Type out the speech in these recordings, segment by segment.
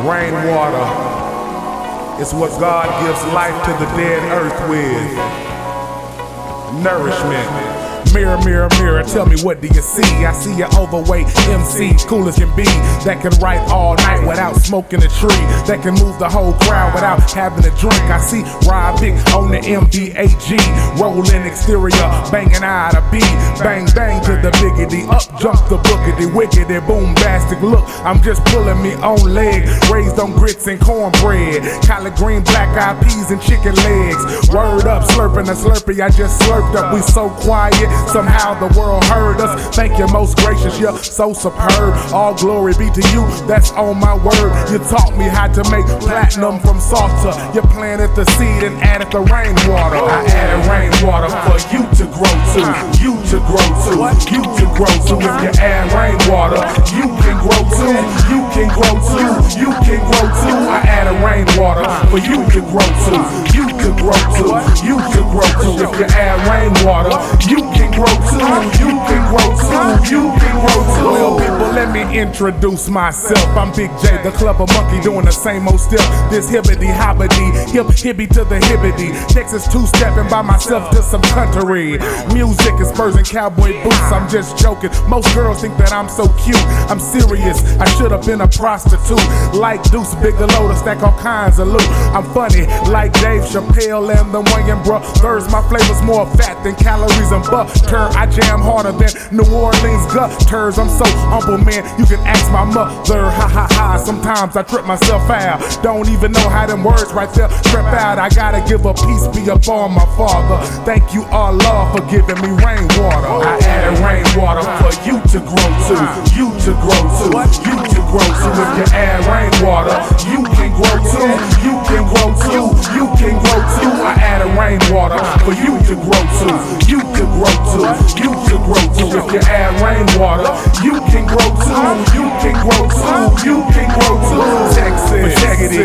Rainwater is what God gives life to the dead earth with. Nourishment. Mirror, mirror, mirror, tell me what do you see? I see an overweight MC, cool as can be, that can write all night without smoking a tree, that can move the whole crowd without having a drink. I see Rob Big on the MBAG, rolling exterior, banging out a beat, bang bang to the biggity, up jump the boogity, wiggity, boombastic. Look, I'm just pulling me on leg, raised on grits and cornbread, collard green, black eyed peas and chicken legs. Word up, slurping a Slurpee, I just slurped up. We so quiet, somehow the world heard us. Thank you, most gracious, you're so superb. All glory be to you, that's on my word. You taught me how to make platinum from salsa. You planted the seed and added the rainwater. I added rainwater for you to grow to, you to grow to, you to grow to. If you add rainwater, you can grow too, you can grow too, you can grow too. I added rainwater for you to grow to, you to grow to, you to grow to. If you add rainwater, you can grow too, you can grow too, you can grow too. Well, people, let me introduce myself. I'm Big J, the clever monkey, doing the same old step. This hibbity hobbity, hip hippie to the hibbity. Texas two-stepping by myself to some country music is Spurs and cowboy boots. I'm just joking. Most girls think that I'm so cute. I'm serious. I should have been a prostitute. Like Deuce Bigelow to stack all kinds of loot. I'm funny like Dave Chappelle and the Wayans brothers. My flavor's more fat than calories and butter. I jam harder than New Orleans gutters. I'm so humble, man, you can ask my mother. Ha ha ha, sometimes I trip myself out. Don't even know how them words right there trip out. I gotta give a peace be upon my father. Thank you, Allah, for giving me rainwater. I added rainwater for you to grow to, you to grow to, you to grow to. If you add rainwater, you can grow to, you can grow to, you can grow to. I added rainwater for you to grow to, you to grow to, you to grow to. If you add rainwater, you can grow to, you can grow to, you can grow to. Texas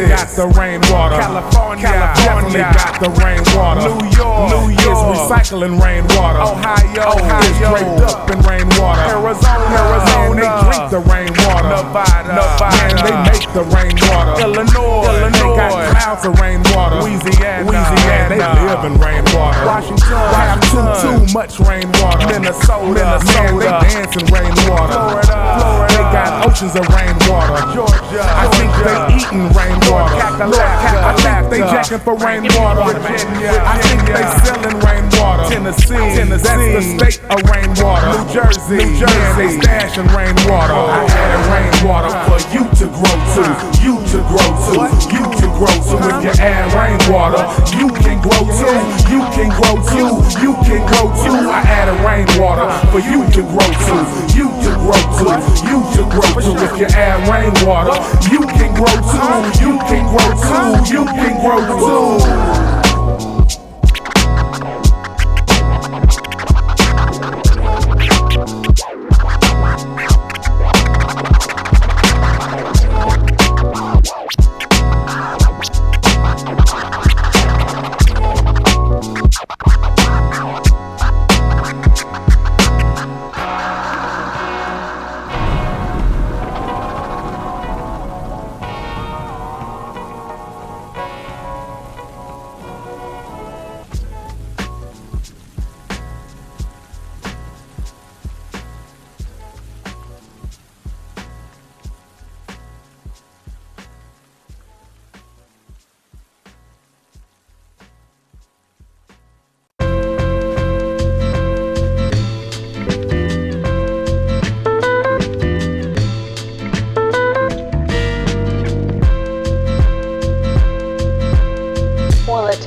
got the rainwater. California got the rainwater. New York is recycling rainwater. Ohio is draped up in rainwater. Arizona, they drink the rainwater. Nevada, man, they make the rainwater. Illinois, they got clouds of rainwater. Louisiana, they live in rainwater. Washington have too much rainwater. Minnesota, man, they dance in rainwater. Florida, they got oceans of rainwater. Georgia, I think they eating rainwater. I think they jacking for rainwater. I think they selling rainwater. Tennessee, that's the state of rainwater. New Jersey, man, they stashing rainwater. I added rainwater for you to grow to, you to grow to, you to grow to. If you add rainwater, you can grow to, you can grow to, you can grow to. I added rainwater for you to grow to, you to grow to, you to grow to. If you add rainwater, you can grow to, you can grow to, you can grow to.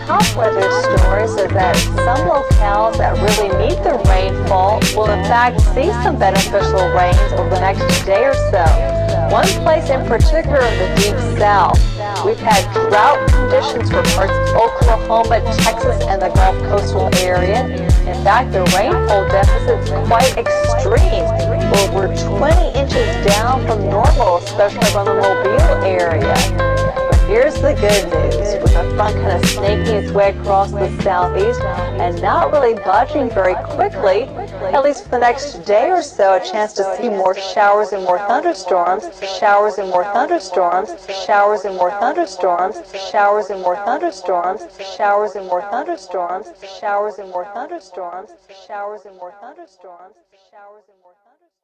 Top weather stories is that some locales that really need the rainfall will in fact see some beneficial rains over the next day or so. One place in particular in the deep south, we've had drought conditions for parts of Oklahoma, Texas, and the Gulf coastal area. In fact, the rainfall deficit is quite extreme, over 20 inches down from normal, especially from the Mobile area. Here's the good news. With the front kind of snaking its way across the southeast and not really budging very quickly, at least for the next day or so, a chance to see more showers and more thunderstorms, showers and more thunderstorms, showers and more thunderstorms, showers and more thunderstorms, showers and more thunderstorms, showers and more thunderstorms, showers and more thunderstorms, showers and more thunderstorms.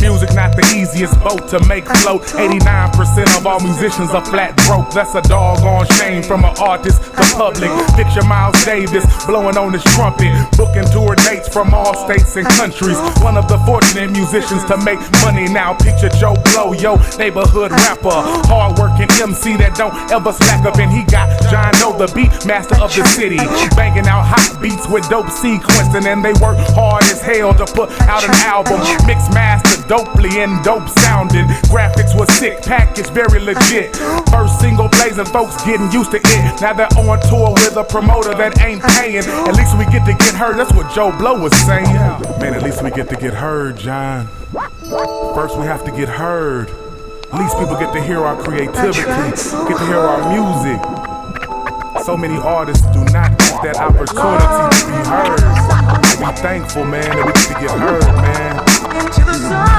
Music not the easiest boat to make float. 89% of all musicians are flat broke. That's a doggone shame from an artist to public. Picture Miles Davis blowing on his trumpet, booking tour dates from all states and countries. One of the fortunate musicians to make money now. Picture Joe Blow, yo neighborhood rapper, hard-working MC that don't ever slack up. And he got John Doe, the beat master of the city, banging out hot beats with dope sequencing. And they work hard as hell to put out an album, mixed master dopely and dope sounding. Graphics was sick, package very legit. First single blazing, folks getting used to it. Now they're on tour with a promoter that ain't paying. At least we get to get heard, that's what Joe Blow was saying. Man, at least we get to get heard, John. First we have to get heard. At least people get to hear our creativity, get to hear our music. So many artists do not get that opportunity to be heard. Be thankful, man, that we get to get heard, man. Into the sun.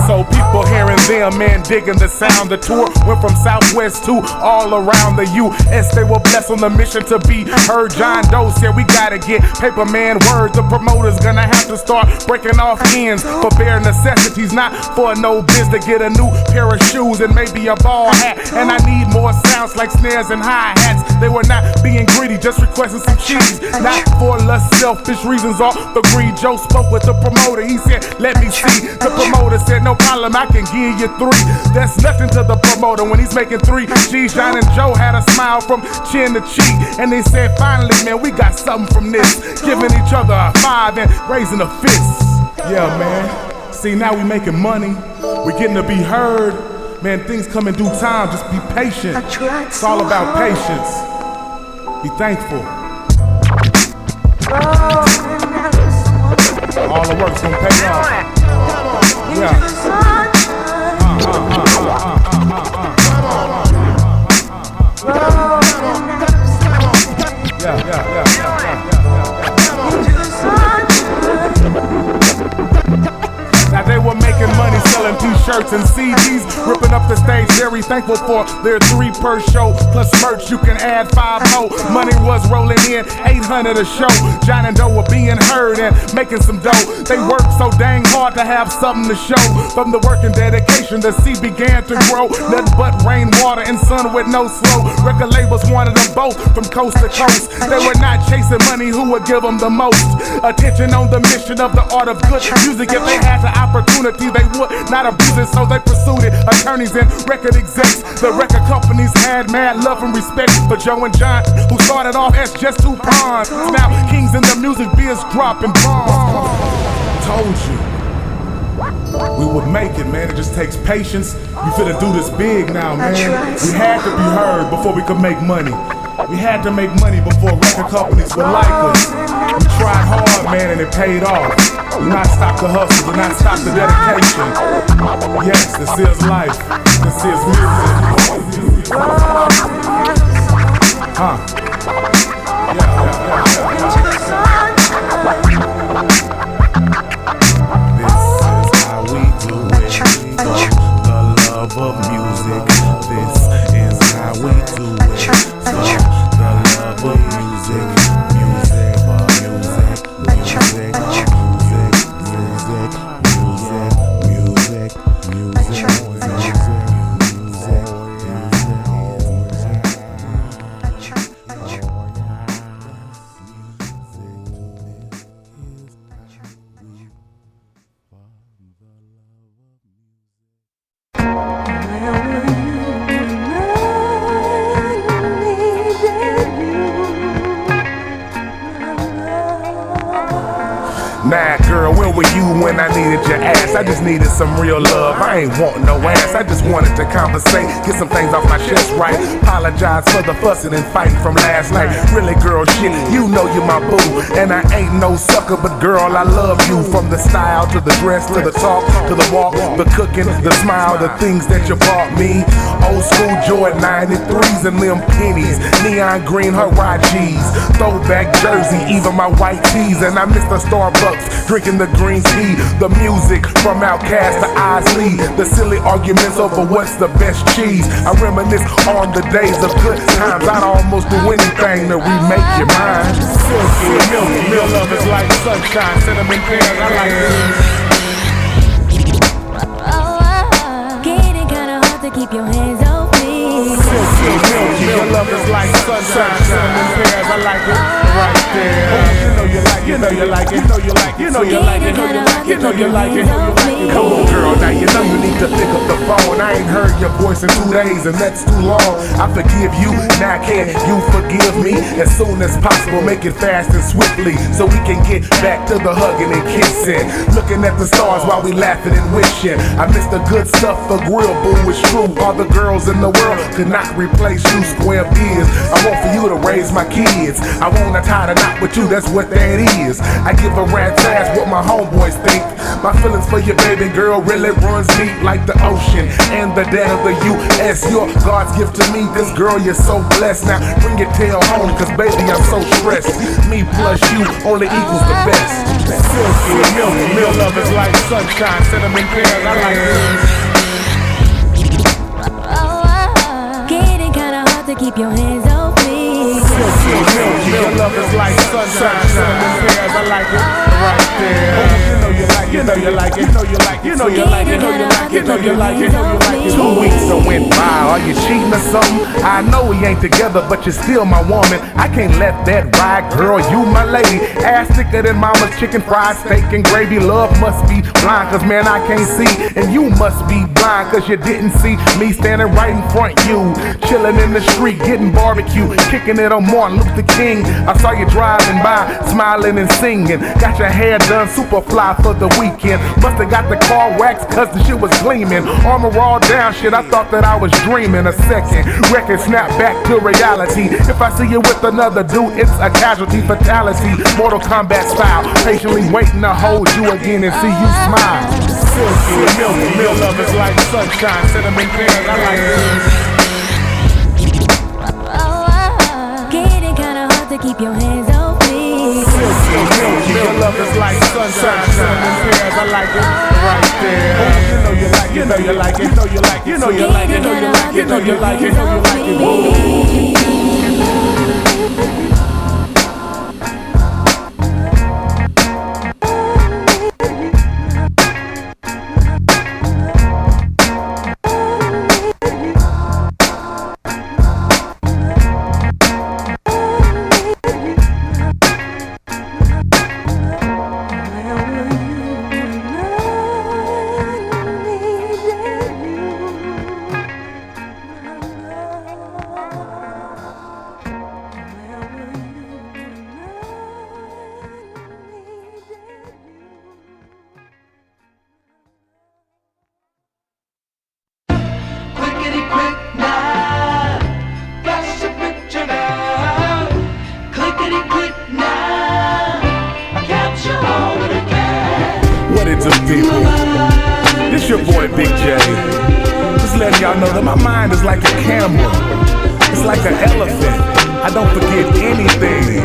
So people hearing them, man, digging the sound. The tour went from Southwest to all around the U.S. They were blessed on the mission to be heard. John Doe said we gotta get paper man word. The promoter's gonna have to start breaking off ends for bare necessities, not for no biz to get a new pair of shoes and maybe a ball hat. And I need more sounds like snares and hi-hats. They were not being greedy, just requesting some cheese, not for less selfish reasons or the greed. Joe spoke with the promoter, he said, let me see. The promoter said, no problem, I can give you 3. That's nothing to the promoter when he's making 3 G's. John and Joe had a smile from chin to cheek, and they said, finally, man, we got something from this. Giving each other a 5 and raising a fist. Yeah, man. See, now we making money. We're getting to be heard. Man, things come in due time. Just be patient. It's all about patience. Be thankful. All the work's gonna pay off. Yeah. Now they were making money selling t-shirts and CDs, ripping up the stage. Very thankful for their 3 per show, plus merch you can add 5 more. Money was rolling in, 800 a show. John and Doe were being heard and making some dough. They worked so dang hard to have something to show. From the work and dedication, the seed began to grow. Nothing but rain, water, and sun with no slow. Record labels wanted them both from coast to coast. They were not chasing money, who would give them the most attention on the mission of the art of good music. If they had the opportunity, they would not abuse it, so they pursued it. Attorneys and record execs, the record companies had mad love and respect for Joe and John, who started off as just 2 pawns. Now kings in the music biz dropping bombs. Told you we would make it, man. It just takes patience. We finna do this big now, man. We had to be heard before we could make money. We had to make money before record companies would like us. We tried hard, man, and it paid off. Do not stop the hustle, do not stop the dedication. Yes, this is life. This is music. This is how we do it. For the love of music. This is how we do it. For the love of music. Music for music. Music. when I needed your ass. I just needed some real love. I ain't want no ass. I just wanted to compensate, get some things off my chest right. Apologize for the fussing and fighting from last night. Really, girl, shit, you know you're my boo, and I ain't no sucker, but girl, I love you. From the style to the dress, to the talk, to the walk, the cooking, the smile, the things that you bought me. Old school Jordan 93s and them pennies, neon green Harachis, throwback jersey, even my white tees. And I miss the Starbucks, drinking the green tea, the music from Outkast to Isley, the silly arguments over what's the best cheese. I reminisce on the days of good times. I'd almost do anything to remake your mind. Silky, milky, real love is like sunshine, cinnamon pears, I like it. Getting kinda hard to keep your hands off me. Silky, milky, your love is like sunshine, cinnamon pears, I like it. Right there. You know you like it, you know you like it, you know you like it, you know you like it, you know you like it. Come on, girl, now you know you need to pick up the phone. I ain't heard your voice in 2 days, and that's too long. I forgive you, now can you forgive me? As soon as possible, make it fast and swiftly, so we can get back to the hugging and kissing, looking at the stars while we laughing and wishing. I miss the good stuff, the grill, boo, it's true. All the girls in the world could not replace you, square biz. I want for you to raise my kids. I wanna tie the knot with you, that's what that is. I give a rat's ass what my homeboys think. My feelings for your baby girl really runs deep like the ocean and the dead of the U.S. You're God's gift to me, this girl, you're so blessed. Now bring your tail home, cause baby I'm so stressed. Me plus you only equals the best. Silky, milky, real love is like sunshine, cinnamon pears, I like it. Getting kinda hard to keep your hands off me. Silky, milky, your love is like sunshine, cinnamon pears, I like it. Right there. You know you like it, you know you like it, you know you like it, you know you like it, you know you like it, you know you like it, you know you like it. 2 weeks done went by, are you cheating or something? I know we ain't together, but you're still my woman. I can't let that ride, girl, you my lady. Ass thicker than mama's chicken fried steak and gravy. Love must be blind, cause man I can't see. And you must be blind, cause you didn't see me standing right in front you. Chilling in the street, getting barbecue, kicking it on Martin Luther King. I saw you driving by, smiling and singing. Got your hair done super fly for the weekend. Musta got the car waxed cause the shit was gleaming. Armor all down, shit, I thought that I was dreaming. A second, record snap back to reality. If I see you with another dude, it's a casualty, fatality. Mortal Kombat style, patiently waiting to hold you again and see you smile. Silky, milky, real love is like sunshine, cinnamon pears, I like it. Getting kinda hard to keep your hands off me. Silky, milky, your love is like sunshine, cinnamon pears, I like it. Right there. You know you like it, you know you like it, you know you like it, you know you like it, you know you like it, you know you like it, you know you like it. What it do, people? This your boy Big J. Just letting y'all know that my mind is like a camera. It's like an elephant. I don't forget anything.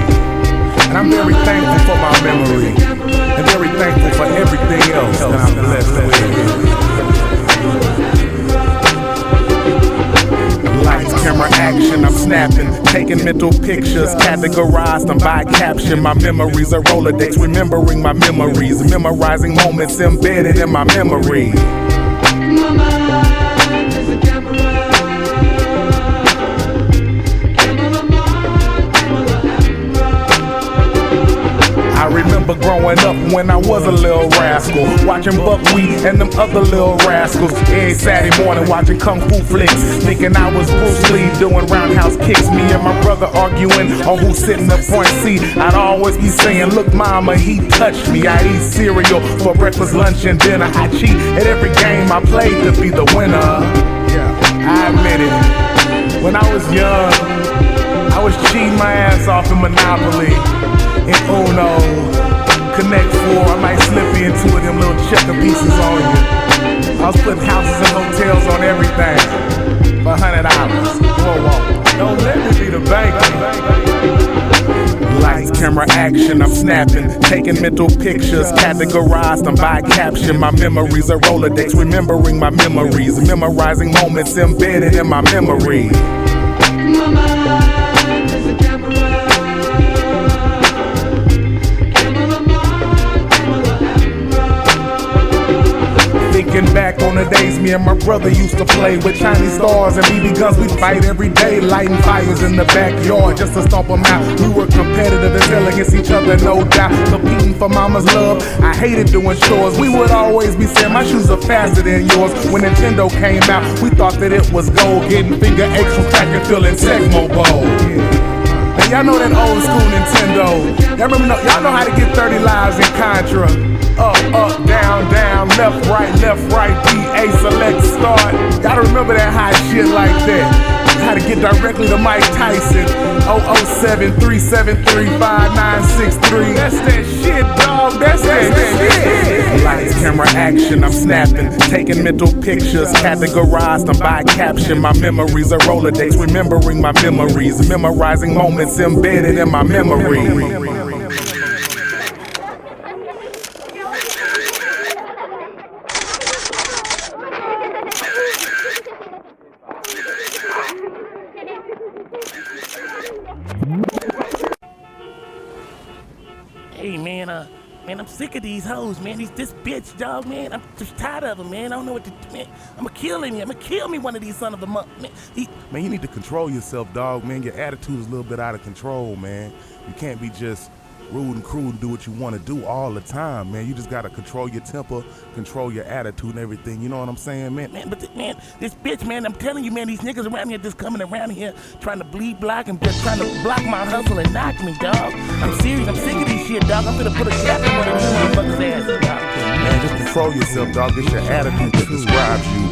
And I'm very thankful for my memory. And very thankful for everything else that I'm blessed with. Lights, camera, action, I'm snapping, taking mental pictures, categorized them by caption. My memories are Rolodex, remembering my memories, memorizing moments embedded in my memory. My mind is a camera. I remember remember growing up when I was a little rascal, watching Buckwheat and them other little rascals. Every Saturday morning watching Kung Fu flicks, thinking I was Bruce Lee doing roundhouse kicks. Me and my brother arguing on who's sitting the front seat. I'd always be saying, look mama, he touched me. I eat cereal for breakfast, lunch, and dinner. I cheat at every game I played to be the winner. Yeah, I admit it. When I was young, I was cheating my ass off in Monopoly, in Uno, Connect Four. I might slip into it, them little checker pieces on you. I was putting houses and hotels on everything for $100. Whoa, don't let me be the banker. Lights, camera, action, I'm snapping, taking mental pictures, categorized them by caption. My memories are Rolodex, remembering my memories, memorizing moments embedded in my memory. Thinking back on the days me and my brother used to play with Chinese stars and BB guns, we'd fight every day, lighting fires in the backyard just to stomp them out. We were competitive as hell against each other, no doubt, competing for mama's love. I hated doing chores. We would always be saying my shoes are faster than yours. When Nintendo came out, we thought that it was gold, getting finger aches from track and field and Tecmo Bowl. Now y'all know that old school Nintendo. Y'all know how to get 30 lives in Contra. Up, down, down, left, right, DA, select, start. Y'all remember that hot shit like that. How to get directly to Mike Tyson. 007-373-5963. That's that shit, dog. That's that shit. Lights, camera, action, I'm snapping, taking mental pictures, categorized them by caption. My memories are Rolodex, remembering my memories, memorizing moments embedded in my memory. Hey man, I'm sick of these hoes, man. This bitch, dog, man. I'm just tired of them, man. I don't know what to do, man. I'm gonna kill him. I'm gonna kill me one of these son of a man. Man, you need to control yourself, dog, man. Your attitude is a little bit out of control, man. You can't be just rude and cruel and do what you want to do all the time, man. You just gotta control your temper, control your attitude and everything. You know what I'm saying, man? This bitch, man, I'm telling you, man, these niggas around here just coming around here trying to bleed block and just trying to block my hustle and knock me, dog. I'm serious. I'm sick of this shit, dog. I'm gonna put a cap in one of these motherfuckers' asses, dog. Man, just control yourself, dog. It's your attitude that describes you.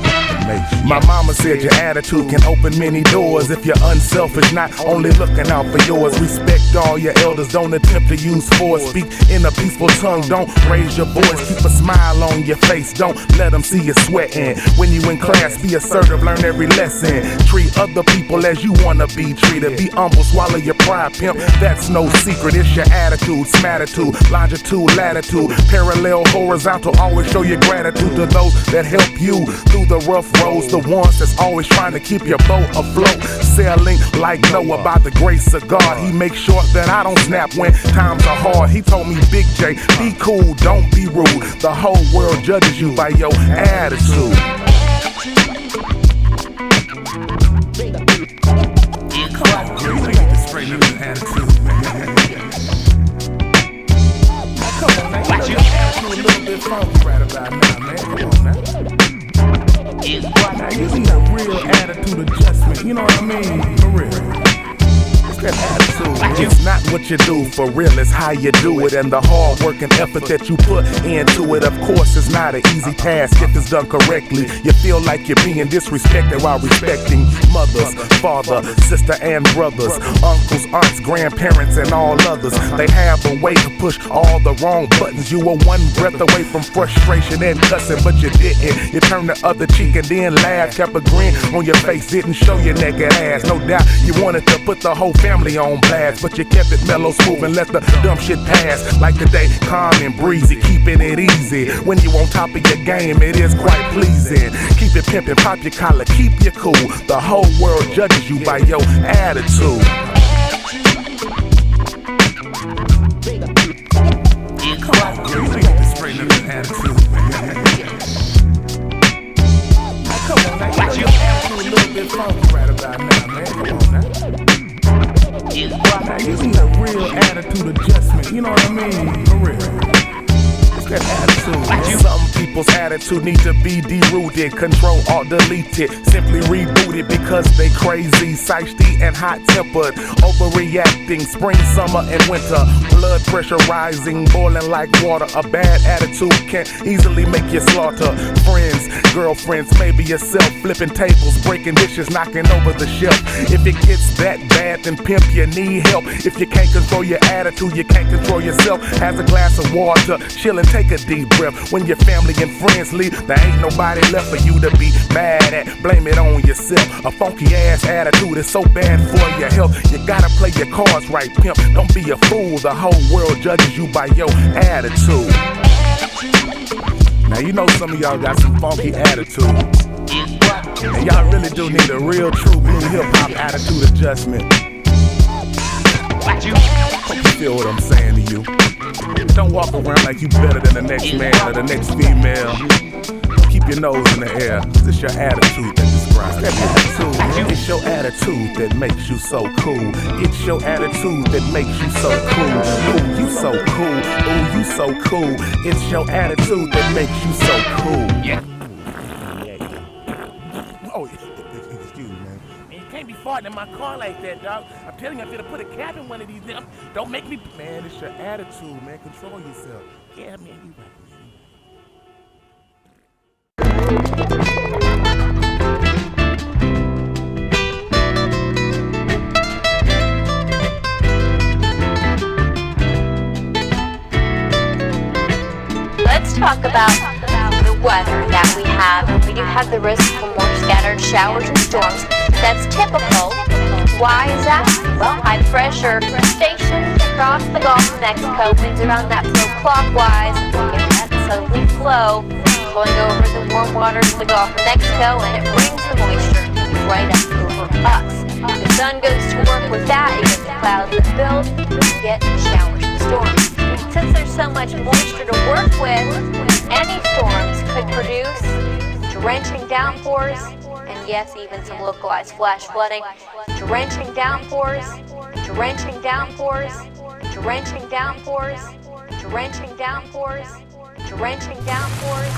My mama said your attitude can open many doors if you're unselfish, not only looking out for yours. Respect all your elders, don't attempt to use force. Speak in a peaceful tongue, don't raise your voice. Keep a smile on your face, don't let them see you sweating. When you in class, be assertive, learn every lesson. Treat other people as you wanna be treated. Be humble, swallow your pride, pimp, that's no secret. It's your attitude, smatitude, longitude, latitude, parallel, horizontal. Always show your gratitude to those that help you through the rough roads, the ones that's always trying to keep your boat afloat. Sailing like Noah by the grace of God. He makes sure that I don't snap when times are hard. He told me, Big J, be cool, don't be rude. The whole world judges you by your attitude. Straighten up your attitude, man. Come on, man. Your attitude a little bit funky right about now, man. Come on, now. Now, you need a real attitude adjustment, you know what I mean? For real. It's that attitude, man. It's not what you do for real, it's how you do it. And the hard work and effort that you put into it. Of course, it's not an easy task if it's done correctly. You feel like you're being disrespected while respecting mothers, father, sister and brothers, uncles, aunts, grandparents and all others. They have a way to push all the wrong buttons. You were one breath away from frustration and cussing, but you didn't. You turned the other cheek and then laughed. Kept a grin on your face, didn't show your naked ass. No doubt you wanted to put the whole family on blast, but you kept it mellow, smooth and let the dumb shit pass. Like today, calm and breezy, keeping it easy. When you on top of your game, it is quite pleasing. Keep it pimpin', pop your collar, keep you cool. The whole world judges you by your attitude. Come on, girl, you need to straighten up your attitude, man. Come on, now. Your attitude a little bit funky right about now, man. Come on, now. Now you need a real attitude adjustment, you know what I mean? For real. That attitude, man. Some people's attitude need to be derooted, control or delete it, simply reboot it because they crazy, feisty and hot-tempered, overreacting, spring, summer and winter, blood pressure rising, boiling like water. A bad attitude can easily make you slaughter friends, girlfriends, maybe yourself, flipping tables, breaking dishes, knocking over the shelf. If it gets that bad, then pimp, you need help. If you can't control your attitude, you can't control yourself. Has a glass of water, chill and take a deep breath. When your family and friends leave, there ain't nobody left for you to be mad at. Blame it on yourself. A funky ass attitude is so bad for your health. You gotta play your cards right, pimp. Don't be a fool. The whole world judges you by your attitude. Now you know some of y'all got some funky attitude, and y'all really do need a real true blue hip hop attitude adjustment. Hope you feel what I'm saying to you. Don't walk around like you better than the next man or the next female. Keep your nose in the air. It's your attitude that describes that attitude. It's your attitude that makes you so cool. It's your attitude that makes you so cool. Ooh, you so cool. Ooh, you so cool. It's your attitude that makes you so cool. Yeah. Oh, excuse me, man. Man, you can't be farting in my car like that, dog. I'm telling you, I'm gonna put a cap in one of these. Don't make me. Man, it's your attitude, man. Control yourself. Yeah, man, you right. Let's talk about the weather that we have. We do have the risk for more scattered showers and storms. That's typical. Why is that? Well, high pressure stations across the Gulf of Mexico, winds around that flow clockwise. We get that southerly flow flowing over the warm waters of the Gulf of Mexico, and it brings the moisture right up over us. The sun goes to work with that, you get the clouds that build, you get showers and storms. Since there's so much moisture to work with, any storms could produce drenching downpours, and yes, even some localized flash flooding. Drenching downpours, drenching downpours, drenching downpours, drenching downpours, drenching downpours.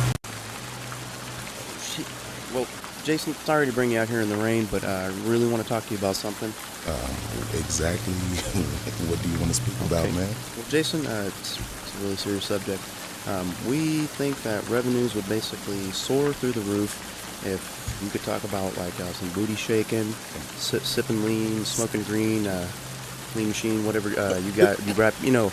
Well, Jason, sorry to bring you out here in the rain, but I really want to talk to you about something. Exactly. What do you want to speak about, man? Well, Jason, it's a really serious subject. We think that revenues would basically soar through the roof if you could talk about like some booty shaking, sipping lean, smoking green, Lean Machine, whatever you got, you rap, you know,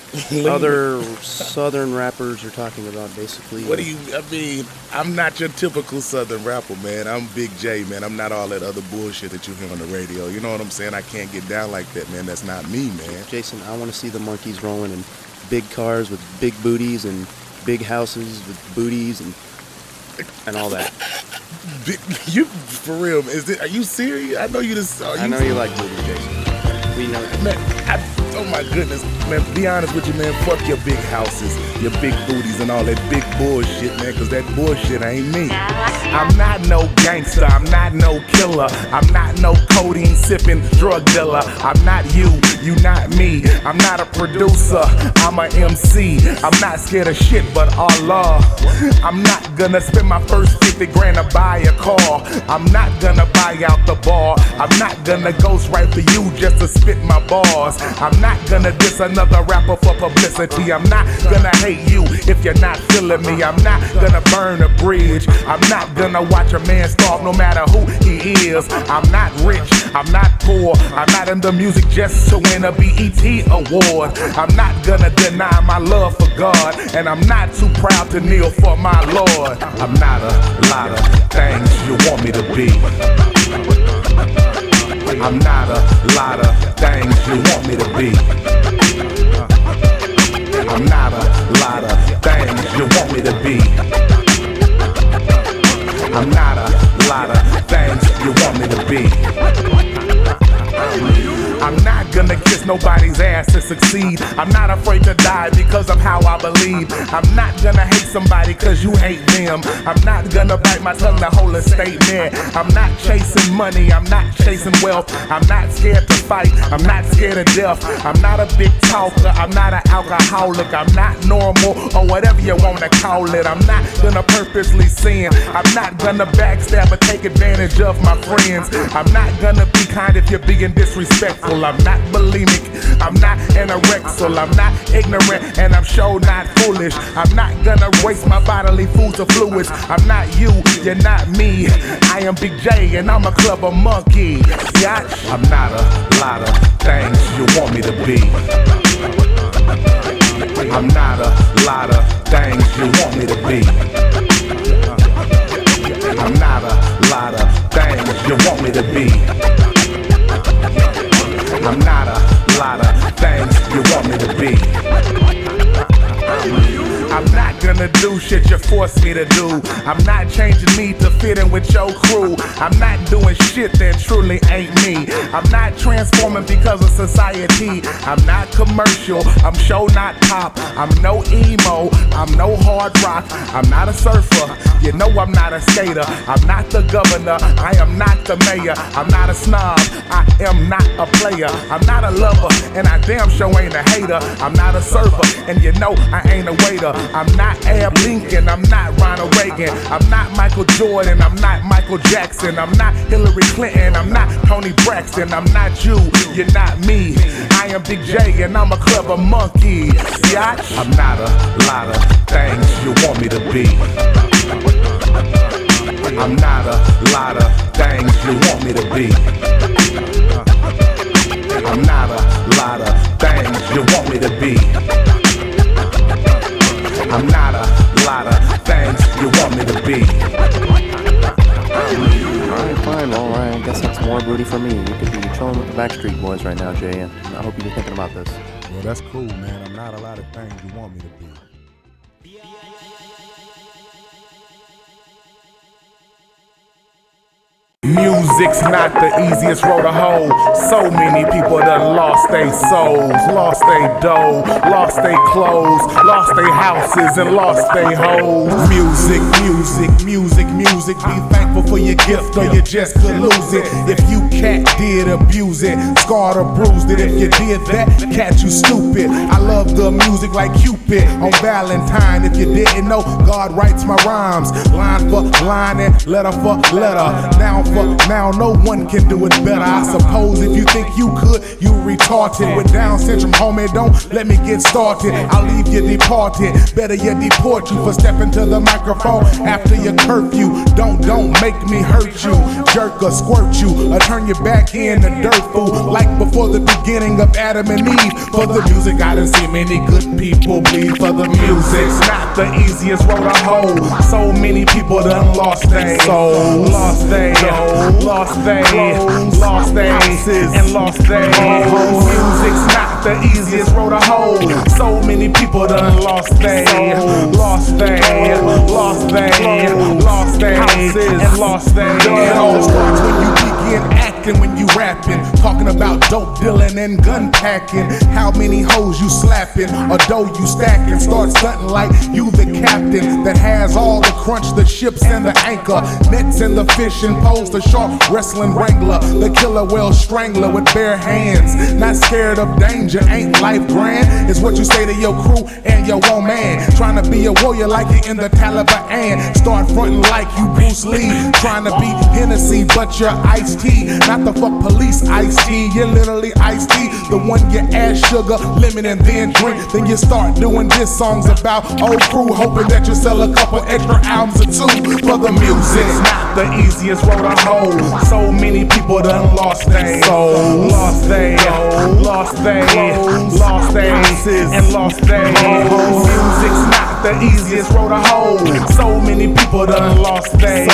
other Southern rappers are talking about basically. What do you, I mean, I'm not your typical Southern rapper, man. I'm Big J, man. I'm not all that other bullshit that you hear on the radio. You know what I'm saying? I can't get down like that, man. That's not me, man. Jason, I want to see the monkeys rolling in big cars with big booties and big houses with booties and all that. You, for real, are you serious? I know you just. I know you like booties, Jason. We know that. Man, oh my goodness, man, be honest with you, man, fuck your big houses, your big booties and all that big bullshit, man, cause that bullshit ain't me. I'm not no gangster, I'm not no killer, I'm not no codeine sipping drug dealer, I'm not you not me, I'm not a producer, I'm a MC, I'm not scared of shit but Allah. I'm not gonna spend my first 50 grand to buy a car, I'm not gonna buy out the bar, I'm not gonna ghost write for you just to spit my bars, I'm not gonna diss another rapper for publicity, I'm not gonna hate you if you're not feeling me, I'm not gonna burn a bridge, I'm not gonna watch a man starve no matter who he is, I'm not rich, I'm not poor, I'm not in the music just to win a BET award, I'm not gonna deny my love for God, and I'm not too proud to kneel for my Lord, I'm not a lot of things you want me to be, I'm not a lot of things you want me to be, I'm not a lot of things you want me to be, I'm not a lot of things you want me to be. I'm not gonna kiss nobody's ass to succeed. I'm not afraid to die because of how I believe. I'm not gonna hate somebody cause you hate them. I'm not gonna bite my tongue to hold a statement. I'm not chasing money, I'm not chasing wealth. I'm not scared to fight, I'm not scared of death. I'm not a big talker, I'm not an alcoholic. I'm not normal or whatever you wanna call it. I'm not gonna purposely sin. I'm not gonna backstab or take advantage of my friends. I'm not gonna be kind if you're being disrespectful. I'm not bulimic, I'm not anorexal. I'm not ignorant and I'm sure not foolish. I'm not gonna waste my bodily foods or fluids. I'm not you, you're not me. I am Big J and I'm a clever monkey. Yeah, I'm not a lot of things you want me to be. I'm not a lot of things you want me to be. I'm not a lot of things you want me to be. I'm not a lot of things you want me to be. I'm not gonna do shit you force me to do. I'm not changing me to fit in with your crew. I'm not doing shit that truly ain't me. I'm not transforming because of society. I'm not commercial, I'm sure not pop. I'm no emo, I'm no hard rock. I'm not a surfer, you know I'm not a skater. I'm not the governor, I am not the mayor. I'm not a snob, I am not a player. I'm not a lover, and I damn sure ain't a hater. I'm not a server, and you know I ain't a waiter. I'm not Ab Lincoln, I'm not Ronald Reagan. I'm not Michael Jordan, I'm not Michael Jackson. I'm not Hillary Clinton, I'm not Tony Braxton. I'm not you, you're not me. I am Big J and I'm a clever monkey. Yeah, I'm not a lot of things you want me to be. I'm not a lot of things you want me to be. I'm not a lot of things you want me to be. I'm not a lot of things you want me to be. Alright, fine, alright. I guess that's more booty for me. You could be chilling with the Backstreet Boys right now, Jay, and I hope you're thinking about this. Well, that's cool, man. I'm not a lot of things you want me to be. Music's not the easiest road to hoe. So many people done lost their souls, lost their dough, lost their clothes, lost their houses, and lost their hoes. Music, music, music, music. Be thankful for your gift or you just could lose it. If you cat did abuse it, scarred or bruised it. If you did that, cat, you stupid. I love the music like Cupid on Valentine. If you didn't know, God writes my rhymes. Line for line and letter for letter. Now for now, no one can do it better. I suppose if you think you could, you retarded. With Down syndrome, homie, don't let me get started. I'll leave you departed. Better yet, deport you for stepping to the microphone after your curfew. Don't make me hurt you, jerk or squirt you, or turn your back in the dirt fool. Like before the beginning of Adam and Eve. For the music, I done seen many good people bleed. For the music's not the easiest road to hoe. So many people done lost their souls, lost their lost they, lost they, and lost they. Music's not the easiest road to hoe. So many people done lost they, lost they, lost they, lost they, and lost they. It all starts when you begin acting, when you rapping, talking about dope dealing and gun packing. How many hoes you slapping, or dough you stacking? Start stunting like you the captain that has all the crunch, the ships and the anchor, nets and the fishing poles, the shark wrestling wrangler, the killer whale strangler with bare hands. Not scared of danger, ain't life grand? Is what you say to your crew and your own man. Trying to be a warrior like you in the Taliban. Start fronting like you Bruce Lee. Trying to be Hennessy, but you're Ice-T. Not the fuck police Ice-T. You're literally Ice-T. The one you add sugar, lemon, and then drink. Then you start doing diss songs about old crew, hoping that you sell a couple extra albums or two. For the music's not the easiest road to hoe. So many people done lost their souls, lost their, lost their, lost their, and lost their. Music's not the easiest road to hoe. So many people done lost their,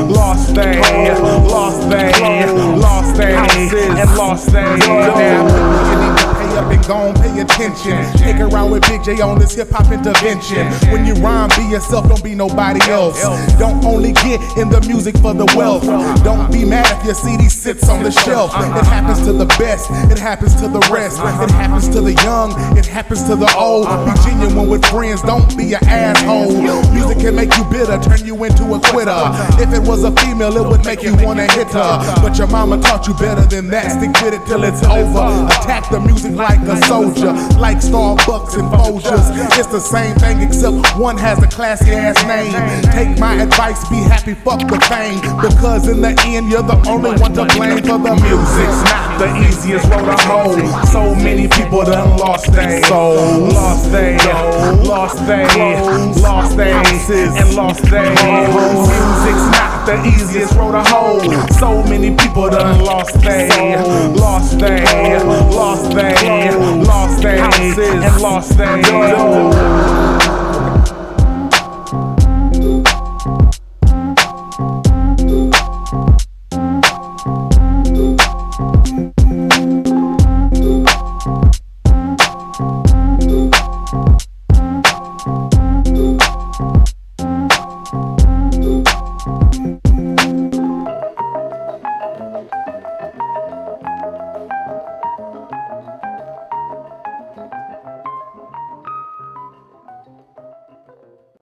lost their, lost their, lost their, and lost their. Now you need to pay up and gone, pay attention. Take her out with Big J on this hip hop intervention. When you rhyme, be yourself, don't be nobody else. Don't only get in the music for the wealth. Don't be mad if your CD sits on the shelf. It happens to the best, it happens to the rest. It happens to the young, it happens to the old. Be genuine with friends, don't be an asshole. Music can make you bitter, turn you into a quitter. If it was a female, it would make you wanna hit her. But your mama taught you better than that. Stick with it till it's over. Attack the music like a soldier, like Starbucks and Folgers. It's the same thing except one has a classy ass name. Take my advice, be happy, fuck the fame. Because in the end, you're the only one to blame for the music's not the easiest road to hold. So many people done lost their souls, lost their houses, and lost their homes. Music's not the easiest road to hold. So many people done lost their houses, and lost their homes.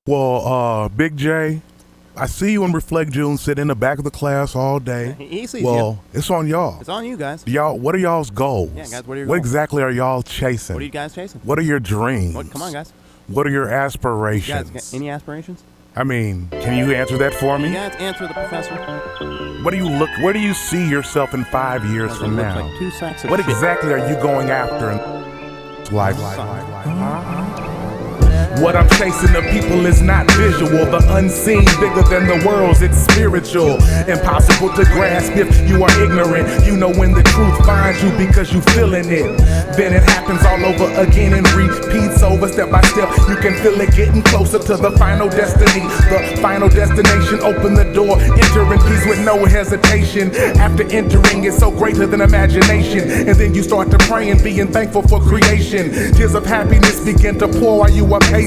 Well, Big J, I see you and Reflect June sit in the back of the class all day. Easy. Well, it's on y'all. It's on you guys. What are y'all's goals? Yeah, guys, what are your What goals? exactly are y'all chasing? What are you guys chasing? What are your dreams? Come on, guys. What are your You aspirations? guys got any aspirations? I mean, can you answer that for me? You guys answer the professor. Where do you see yourself in 5 years Doesn't from look now? like 2 sacks of What shit. exactly are you going after in life? What I'm chasing the people is not visual. The unseen, bigger than the world's, it's spiritual. Impossible to grasp if you are ignorant. You know when the truth finds you because you feeling it. Then it happens all over again and repeats over step by step. You can feel it getting closer to the final destiny. The final destination, open the door, enter in peace with no hesitation. After entering, it's so greater than imagination. And then you start to pray and being thankful for creation. Tears of happiness begin to pour while you are pacing.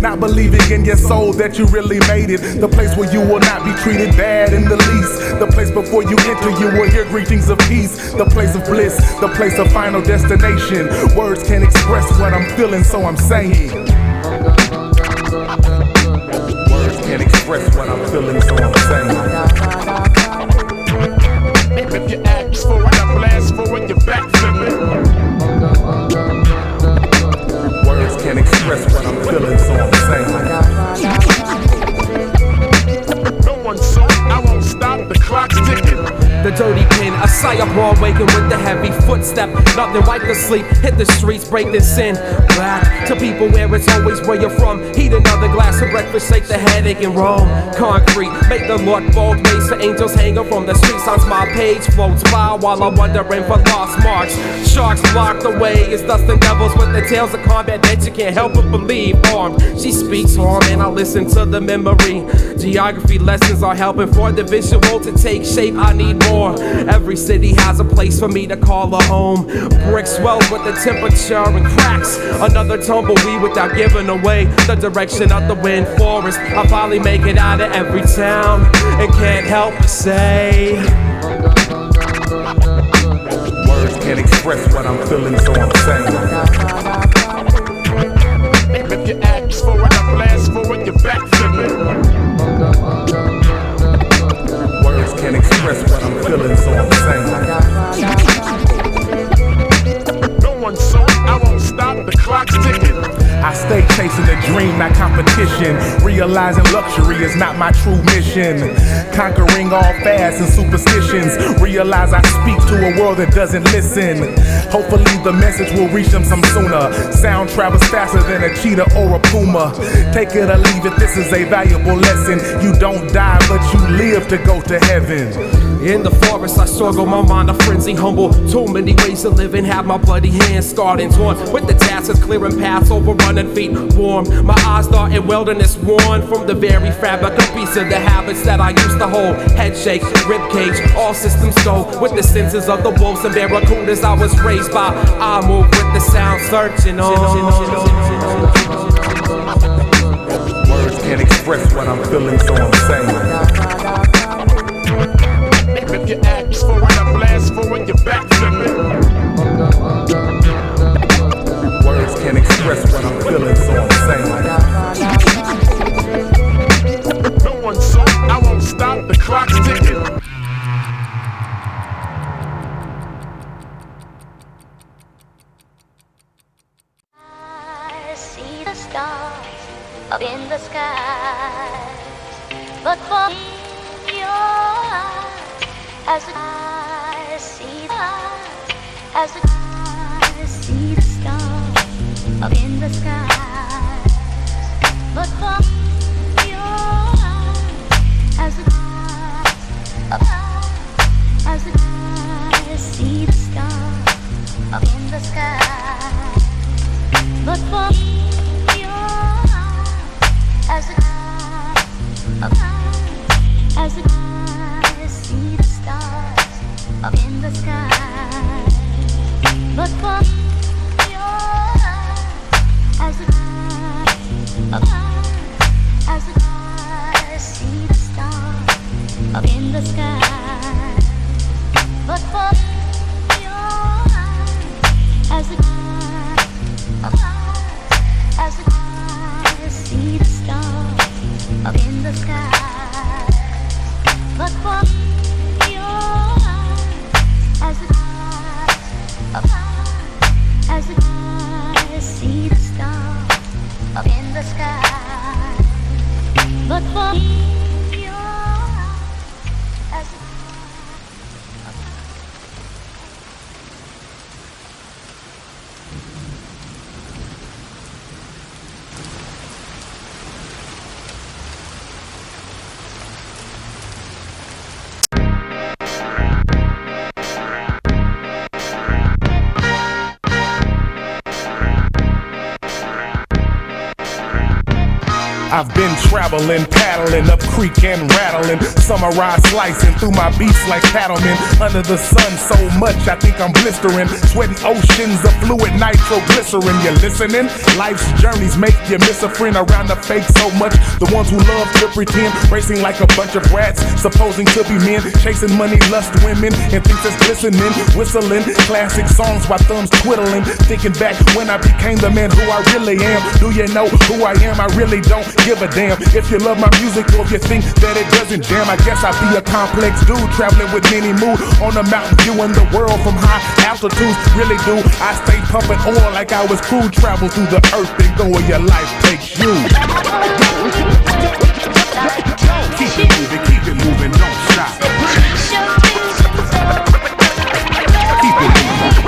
Not believing in your soul that you really made it. The place where you will not be treated bad in the least. The place before you enter, you will hear greetings of peace. The place of bliss, the place of final destination. Words can't express what I'm feeling, so I'm saying. Words can't express what I'm feeling, so I'm saying. If you ask for it, I blast for it, you're back flipping. Words can't express what I'm feeling, so I'm saying. No one saw, I won't stop, the clock's ticking. The dirty pen, a cyborg waking with the heavy footstep. Nothing like the sleep, hit the streets, break this sin. Back to people where it's always where you're from. Heat another glass of breakfast, shake the headache and roam. Concrete, make the Lord bold ways for angels hanging from the streets. On my page floats by while I'm wondering for lost marks. Sharks blocked away, it's dust and devils with the tales of combat that you can't help but believe. Armed, she speaks harm and I listen to the memory. Geography lessons are helping for the visual to take shape. I need more. Every city has a place for me to call a home. Brick swells with the temperature and cracks. Another tumbleweed without giving away the direction of the wind forest. I finally make it out of every town and can't help but say. Words can't express what I'm feeling, so I'm saying. If you ask for it, I blast for it, you're back flipping. Words can't express what I'm feeling, so I'm saying. No one saw, I won't stop, the clock's ticking. I stay chasing a dream, not competition. Realizing luxury is not my true mission. Conquering all fads and superstitions. Realize I speak to a world that doesn't listen. Hopefully the message will reach them some sooner. Sound travels faster than a cheetah or a puma. Take it or leave it, this is a valuable lesson. You don't die, but you live to go to heaven. In the forest I struggle, my mind a frenzy, humble. Too many ways to live and have my bloody hands scarred and torn. With the task of clearing paths, overrunning feet warm. My eyes dark in wilderness warm. Born from the very fabric, a piece of the habits that I used to hold. Head shake, rib cage, all systems go. With the senses of the wolves and barracudas I was raised by. I move with the sound, searching on. Words can't express what I'm feeling, so I'm saying. If you ask for it, I blast for it, you're back to me. Words can't express what I'm feeling, so I'm saying. No one saw, I won't stop, the clock's ticking. I see the stars up in the skies, but for me, your eyes, as I see the eyes, as I see the stars up in the skies, but for me, your eyes, as I see the stars up in the skies, but for me, your eyes, as I see the stars up in the sky. But for me, your eyes, as I see the stars up in the sky. But for me, your eyes, as I see the stars up in the sky. But for me, your eyes, as I see the stars up in the sky. But for me, your eyes, as I've been traveling, paddling up creek and rattling, samurai slicing through my beats like cattlemen. Under the sun so much I think I'm blistering, sweating oceans of fluid nitroglycerin. You listening? Life's journeys make you miss a friend around the fake so much. The ones who love to pretend, racing like a bunch of rats, supposing to be men, chasing money, lust, women, and things that's glistening, whistling classic songs while thumbs twiddling, thinking back when I became the man who I really am. Do you know who I am? I really don't give a damn if you love my music or if you think that it doesn't jam. I guess I'd be a complex dude traveling with many mood on a mountain viewing the world from high altitudes. Really do I stay pumping oil like I was crew travel through the earth and go where your life takes you. Keep it moving, don't stop. Keep it moving.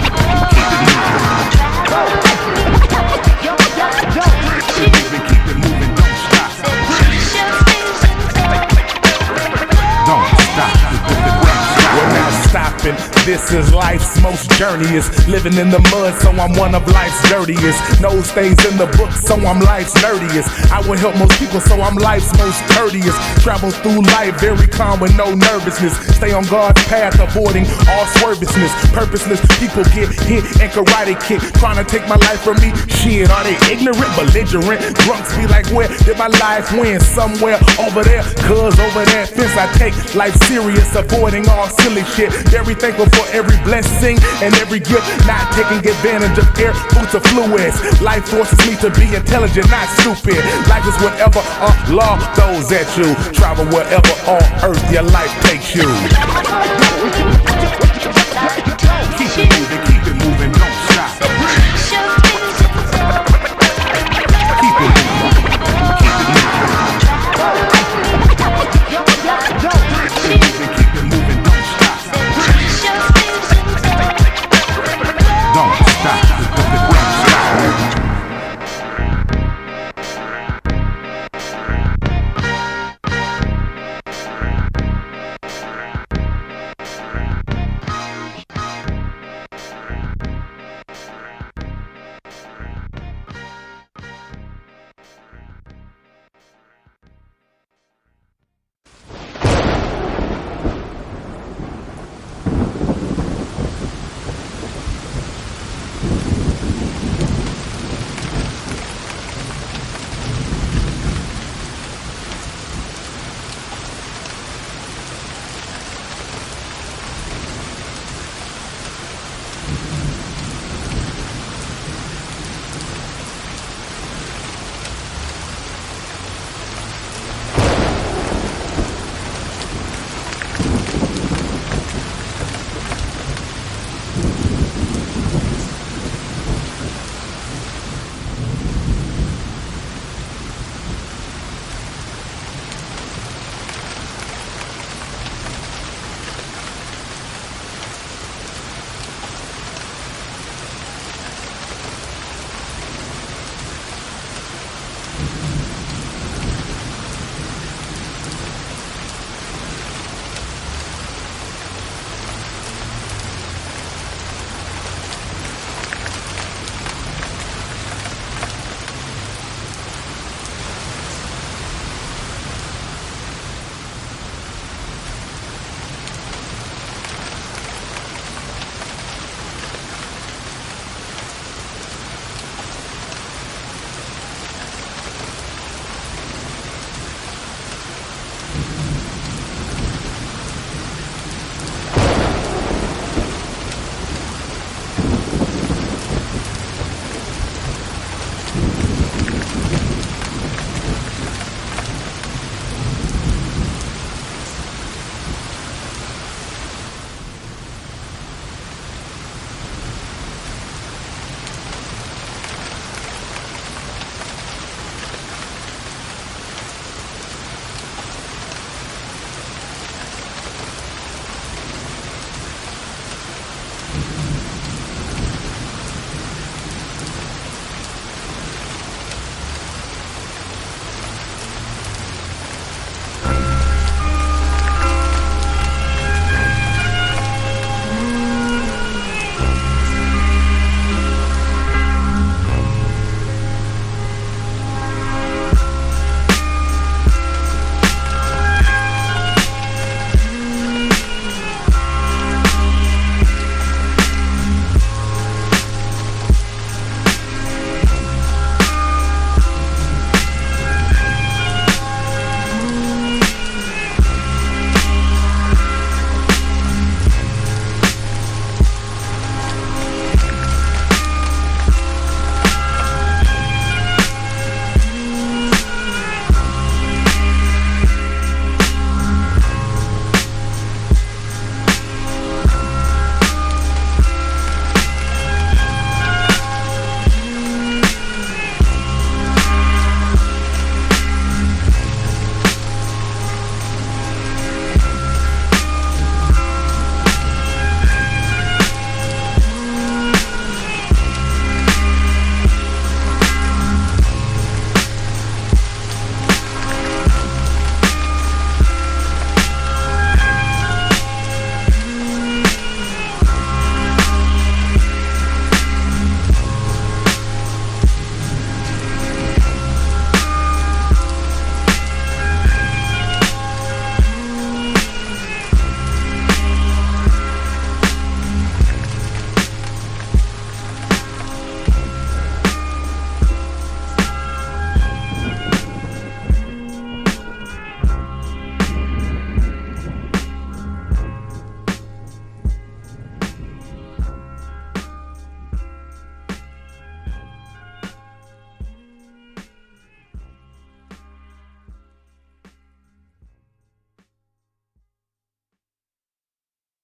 This is life's most journeyest. Living in the mud, so I'm one of life's dirtiest. Nose stays in the book, so I'm life's nerdiest. I will help most people, so I'm life's most courteous. Travel through life very calm with no nervousness. Stay on God's path, avoiding all swervousness. Purposeless people get hit and karate kick, trying to take my life from me. Shit, are they ignorant, belligerent? Drunks be like, where did my life win? Somewhere over there, cause over that fence I take life serious, avoiding all silly shit. Very thankful for every blessing and every gift, not taking advantage of air, boots or fluids. Life forces me to be intelligent, not stupid. Life is whatever Allah throws at you. Travel wherever on earth your life takes you.